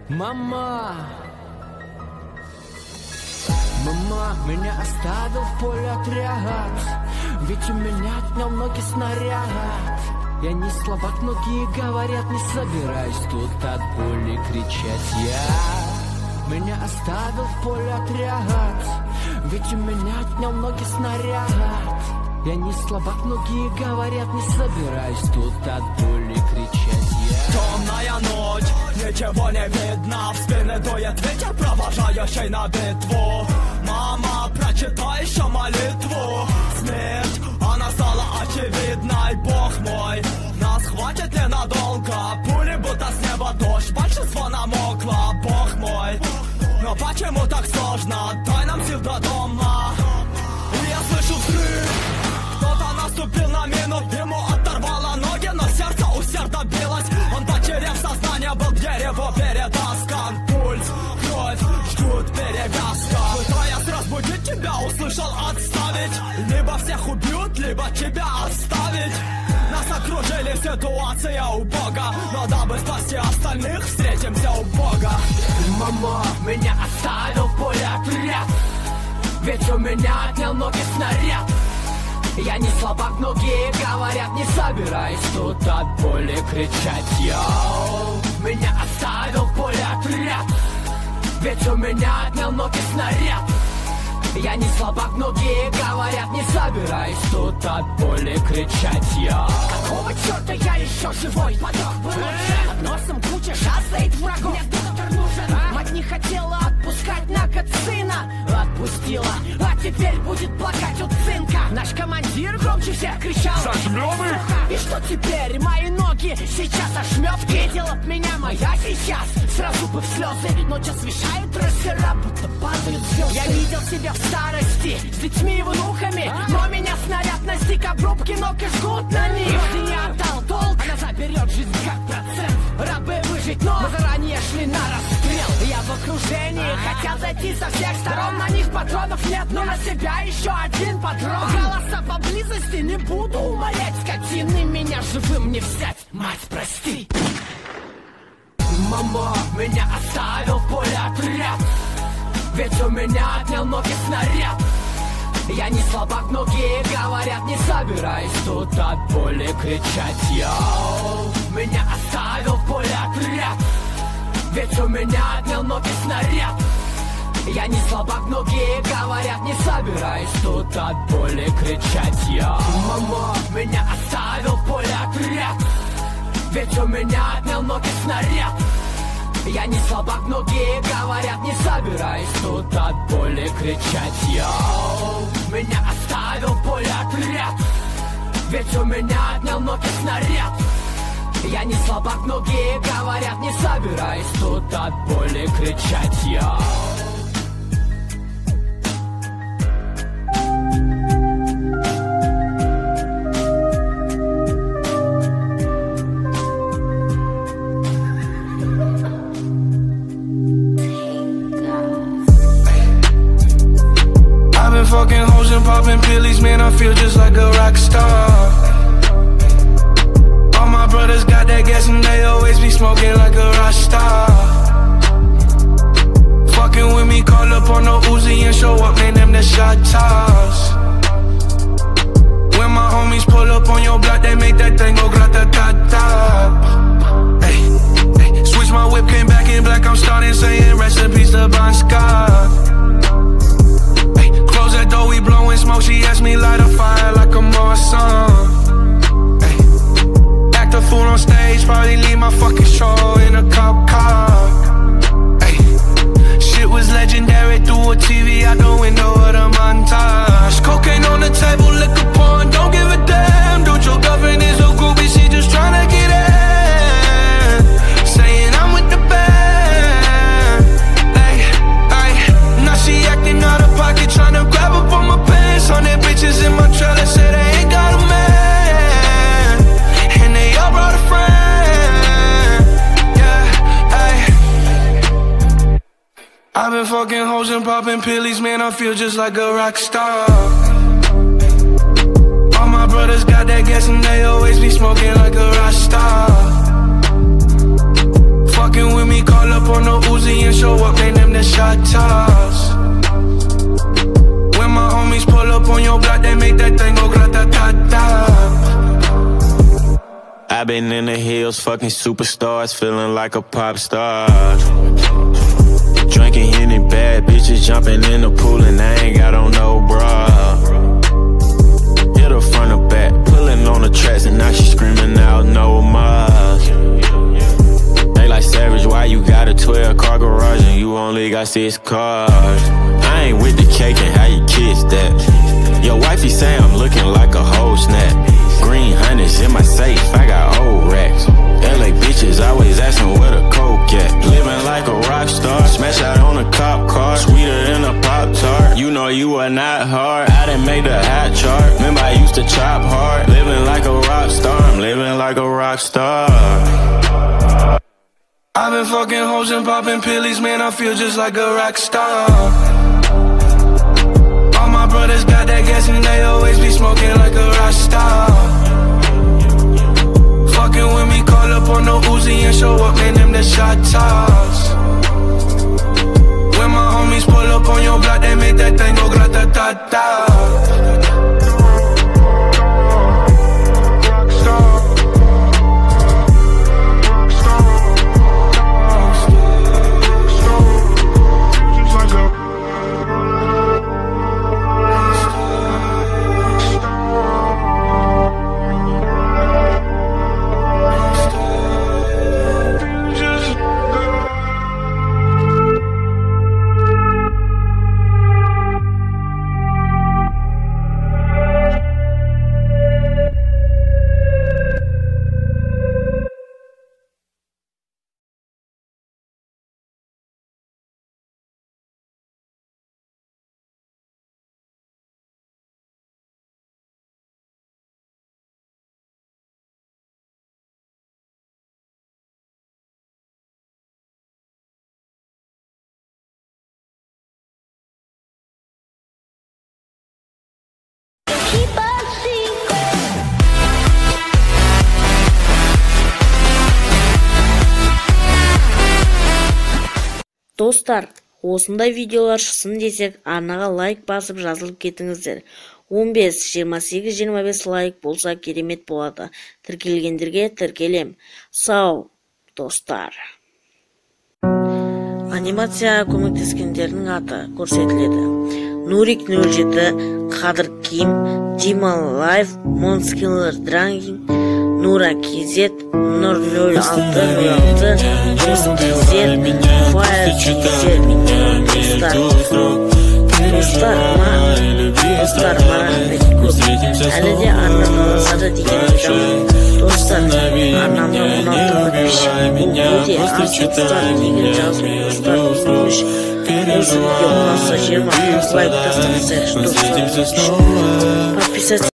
Мама, меня оставил в поле отряд, ведь у меня отнял ноги снаряд. Я не слабак, многие говорят, не собираюсь тут от боли кричать. Меня оставил в поле отряд, ведь у меня отнял ноги снаряд. Я не слабак, многие говорят, не собираюсь тут от боли кричать. Темная ночь, ничего не видно, в спины дует ветер, провожающий на битву. Мама, прочитай еще молитву. Смерть, она стала очевидной. Бог мой, нас хватит ненадолго. Пули будто с неба дождь, большинство намокло. Бог мой, но почему так сложно? Дай нам сил до дома. И я слышу взрыв. Кто-то наступил на мину, ему оторвало ноги, но сердце усердно билось. Он, потеряв сознание, был к дереву перетаскан. Пульс, кровь, ждут перевязка. Пытаясь разбудить тебя, услышал отставить. Либо всех убьют, либо тебя оставить. Нас окружили, ситуация убога, но дабы спасти остальных, встретимся у Бога. Мама, меня оставил в поле отряд, ведь у меня отнял ноги снаряд. Я не слабак, многие говорят, не собираюсь тут от боли кричать. Йоу, меня оставил в поле отряд, ведь у меня отнял ноги снаряд. Я не слабак, многие говорят, не собираюсь тут от боли кричать. Йоу, какого черта я еще живой? Подох бы лучше. Под носом куча шастает врагов. Мне доктор нужен. Мать не хотела отпускать на год сына. Отпустила, а теперь будет плакать от цинка. Наш командир громче всех кричал: сожмем их! И что теперь? Мои ноги сейчас ошметки. Видела б меня моя сейчас, сразу бы в слезы. Ночь освещает трассера, будто падают звезды. Я видел себя в старости с детьми и внуками, но меня снаряд настиг, обрубки ног и жгут на них. Ты не отдал долг, она заберет жизнь как процент. Рад бы выжить, но мы заранее шли на расстрел. Я в окружении, хотел зайти со всех сторон. На них патронов нет, но на себя еще один патрон. Голоса поблизости, не буду умолять скотины. Меня живым не взять, мать, прости. Мама, меня оставил в поле отряд, ведь у меня отнял ноги снаряд. Я не слабак, многие говорят, не собираюсь тут от боли кричать. Йоу, меня оставил в поле отряд, ведь у меня отнял ноги снаряд. Я не слабак, многие говорят, не собираюсь тут от боли кричать. Йоу, мама, меня оставил в поле отряд, ведь у меня отнял ноги снаряд. Я не слабак, многие говорят, не собираюсь тут от боли кричать. Йоу, меня оставил в поле отряд, ведь у меня отнял ноги снаряд. Я не слабак, многие говорят, не собираюсь тут от боли кричать. Йоу. Fucking hoes and popping pillies, man, I feel just like a rock star. All my brothers got that gas and they always be smoking like a rock star. Fucking with me, call up on the Uzi and show up, man, them the shot toss. When my homies pull up on your block, they make that thing go grata-ta-ta. Hey, hey, switch my whip, came back in black, I'm starting saying rest in peace to Bon Scott. Close that door, we blowing smoke. She asked me light a fire like a Marsan. Ay. Act a fool on stage, probably leave my fucking show in a cop car. Ay. Shit was legendary through a TV out the window of the montage. Cocaine on the table, liquor porn, don't give a damn. Dude, your girlfriend is a groupie, she just tryna get in. Saying I'm with the band. Ay, ay. Now she acting out of pocket, tryna grab up on my pants. 100 bitches in my trailer, say they ain't got a man, and they all brought a friend. Yeah, ay. I've been fucking hoes and popping pillies, man, I feel just like a rock star. All my brothers got that gas and they always be smoking like a rock star. Fucking with me, call up on the I've been in the hills, fucking superstars, feeling like a pop star. Drinking Henny, bad bitches jumping in the pool, and I ain't got on no bra. Hit her front or back, pulling on the tracks, and now she screaming out no more. They like, Savage, why you got a 12-car garage and you only got 6 cars? I ain't with the cake, and how you kiss that? Your wifey say I'm looking like a whole snap. Green hundreds in my safe, I got old racks. LA bitches always asking where the coke at. Living like a rock star, smash out on a cop car, sweeter than a Pop-Tart. You know you are not hard, I done made the hot chart. Remember I used to chop hard, living like a rock star, I'm living like a rock star. I've been fucking hoes and popping pillies, man, I feel just like a rock star. All my brothers got that gas and they always be smoking like a rock star. Fucking with me, call up on the Uzi and show up, man, them the shot toss. When my homies pull up on your block, they make that thing go grata-ta-ta. Достар, осындай видеолар шықсын десек, арнаға лайк басып жазылып кетіңіздер. 15, 28, 25 лайк болса керемет болады. Тіркелгендерге тіркелем. Сау, достар. Анимация көмектескендердің аты көрсетіледі. Нурик 07, Қадыр Ким, Дима Лайф, Монскиллер Дрангин, Нура KZ, Нур 06, Фаер KZ, достар марахмет көп. Әлі де арнамаласады деген айтамын. Достар, арнамда 16 подписчик, бұл де аз достар деген жазып, достар өз видео ұнаса 20 лайк тастаңыздар, достар. Подписаться